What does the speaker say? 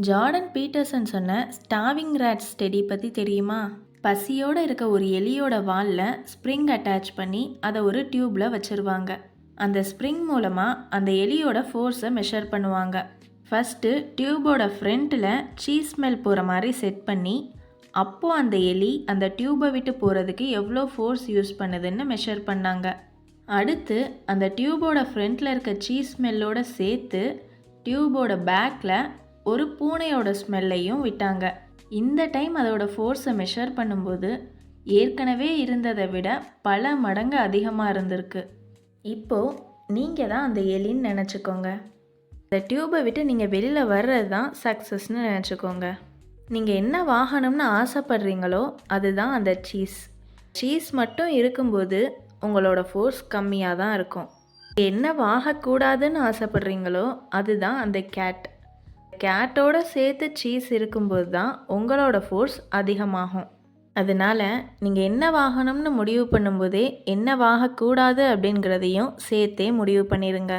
Jordan Peterson சொன்ன starving rates study பற்றி தெரியுமா? பசியோடு இருக்க ஒரு எலியோட வாலில் ஸ்ப்ரிங் அட்டாச் பண்ணி அதை ஒரு டியூப்பில் வச்சுருவாங்க. அந்த ஸ்ப்ரிங் மூலமாக அந்த எலியோட ஃபோர்ஸை மெஷர் பண்ணுவாங்க. ஃபஸ்ட்டு டியூபோட ஃப்ரண்ட்டில் சீஸ் ஸ்மெல் போகிற மாதிரி செட் பண்ணி அப்போது அந்த எலி அந்த டியூப்பை விட்டு போகிறதுக்கு எவ்வளோ ஃபோர்ஸ் யூஸ் பண்ணுதுன்னு மெஷர் பண்ணாங்க. அடுத்து அந்த டியூபோட ஃப்ரண்ட்டில் இருக்க சீஸ் ஸ்மெல்லோடு சேர்த்து டியூபோட பேக்கில் ஒரு பூனையோட ஸ்மெல்லையும் விட்டாங்க. இந்த டைம் அதோட ஃபோர்ஸை மெஷர் பண்ணும்போது ஏற்கனவே இருந்ததை விட பல மடங்கு அதிகமாக இருந்திருக்கு. இப்போது நீங்கள் தான் அந்த எலின்னு நினச்சிக்கோங்க. இந்த டியூப்பை விட்டு நீங்கள் வெளியில் வர்றது தான் சக்ஸஸ்ன்னு நினச்சிக்கோங்க. நீங்கள் என்ன வாங்கணும்னு ஆசைப்படுறீங்களோ அதுதான் அந்த சீஸ் மட்டும் இருக்கும்போது உங்களோட ஃபோர்ஸ் கம்மியாக தான் இருக்கும். என்ன வாங்கக்கூடாதுன்னு ஆசைப்படுறீங்களோ அதுதான் அந்த கேட்டோட சேர்த்து சீஸ் இருக்கும்போது தான் உங்களோட ஃபோர்ஸ் அதிகமாகும். அதனால் நீங்கள் என்ன வாங்கணும்னு முடிவு பண்ணும்போதே என்ன வாங்கக்கூடாது அப்படிங்கிறதையும் சேர்த்தே முடிவு பண்ணிடுங்க.